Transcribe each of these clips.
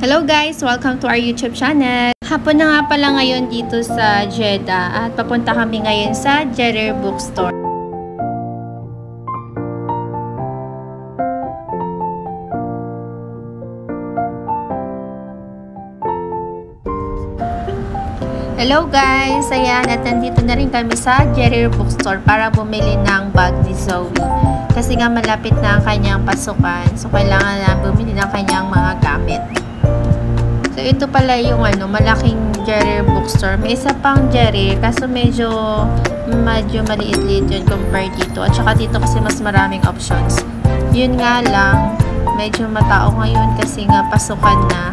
Hello guys! Welcome to our YouTube channel. Hapon na nga pala ngayon dito sa Jeddah at papunta kami ngayon sa Jerir Bookstore. Hello guys! Ayan, at nandito na rin kami sa Jerir Bookstore para bumili ng bag ni Zoe. Kasi nga malapit na ang kanyang pasukan, so kailangan na bumili ng kanyang mga gamit. So, ito pala yung malaking Jerir Bookstore. May isa pang Jerir, kaso medyo maliit-liit yun compared dito. At saka dito kasi mas maraming options. Yun nga lang, medyo matao ngayon kasi nga pasukan na.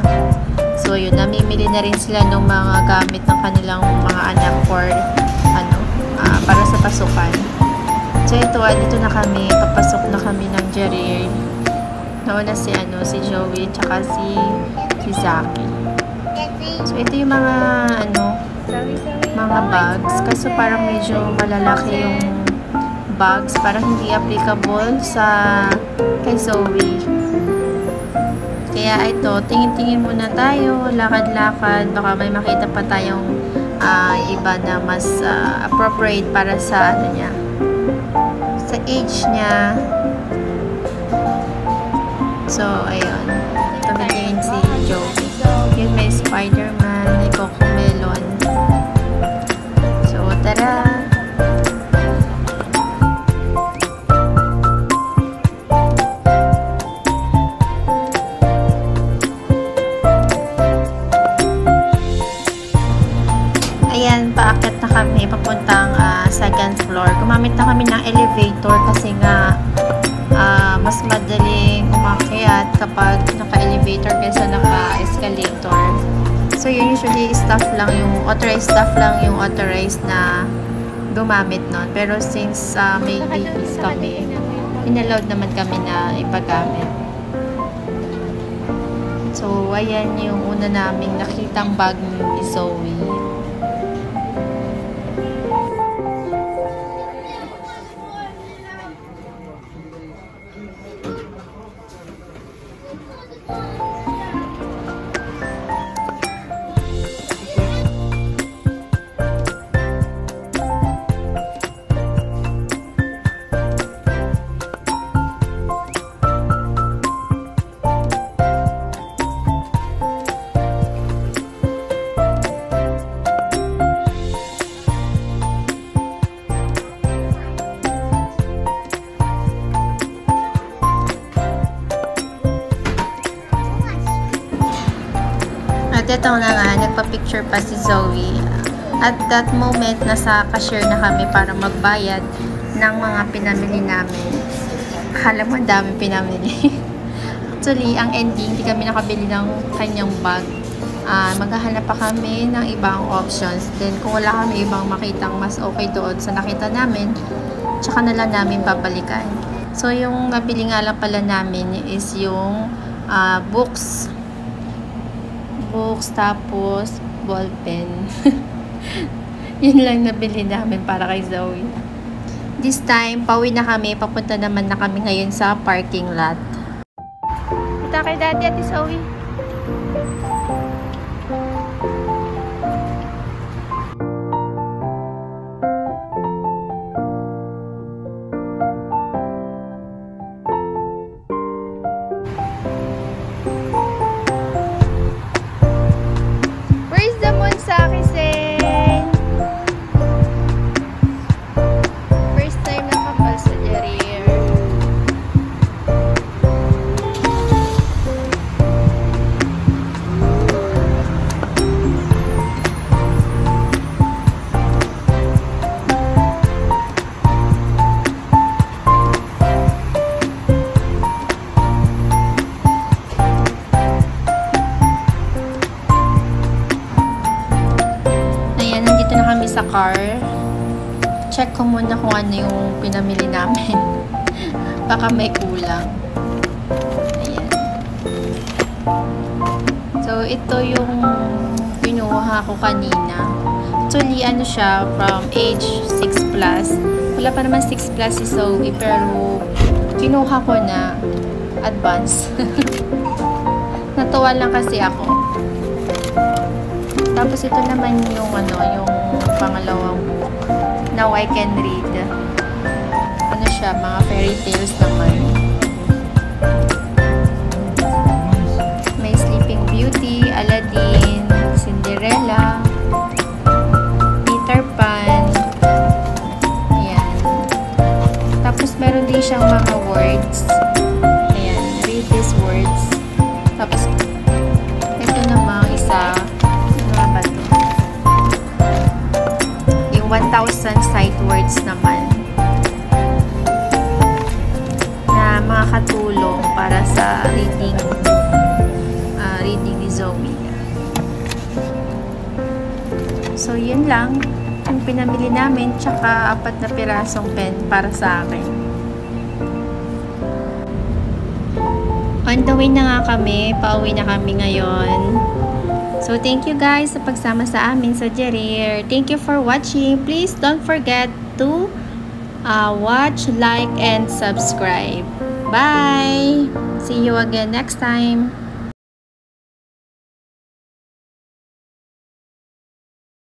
So, yun, namimili na rin sila ng mga gamit ng kanilang mga anak for, para sa pasukan. So, ito, dito na kami, papasok na kami ng Jerir. Nauna si Joey, tsaka si Zaki. So, ito yung mga, mga bags. Kaso parang medyo malalaki yung bags. Parang hindi applicable kay Zoe. Kaya ito, tingin-tingin muna tayo, lakad-lakad. Baka may makita pa tayong iba na mas appropriate para sa niya. Sa age niya. So, ayun. Tumitingin si Joey. Yun, may Spider-Man, may Cocomelon. So, tara! Ayan, paakyat na kami, papuntang second floor. Gumamit na kami ng elevator kasi nga mas madaling umakyat kapag naka-elevator kaysa naka-escalator. So, yun usually authorized staff lang yung authorized na gumamit nun. Pero since may babies kami, inallowed naman kami na ipagamit. So, ayan yung una naming nakitang bag ni Zoe. At ito na nga, nagpa-picture pa si Zoe. At that moment, nasa cashier na kami para magbayad ng mga pinamili namin. Akala mo, ang dami pinamili. Actually, ang ending, hindi kami nakabili ng kanyang bag. Maghahanap pa kami ng ibang options. Then, kung wala kami ibang makitang mas okay doon sa nakita namin, tsaka na lang namin babalikan. So, yung nabili nga lang pala namin is yung books, tapos ballpen. Yun lang nabili namin para kay Zoe. This time, pauwi na kami. Papunta naman na kami ngayon sa parking lot. Punta kay Daddy at Zoe. Sa car, check ko muna kung ano yung pinamili namin. Baka may kulang. Ayan. So, ito yung pinuha ko kanina. Actually, ano siya, from age 6 plus. Wala pa naman 6 plus si Zoe, pero kinuha ko na advance. Natuwa lang kasi ako. Tapos ito naman yung ano, yung pangalawang book. Now I Can Read. Ano siya, mga fairy tales naman. May Sleeping Beauty, Aladdin, Cinderella, Peter Pan. Ayan. Tapos meron din siyang mga words. Ayan, read these words. Tapos ito namang isa, ano ba ito? Yung 1,000 sight words naman na makakatulong para sa reading ni Zoe. So yun lang yung pinamili namin, tsaka 4 na pirasong pen para sa akin. On the way na nga kami, pauwi na kami ngayon. So thank you guys sa pagsama sa amin sa Jerir. Thank you for watching. Please don't forget to watch, like, and subscribe. Bye! See you again next time.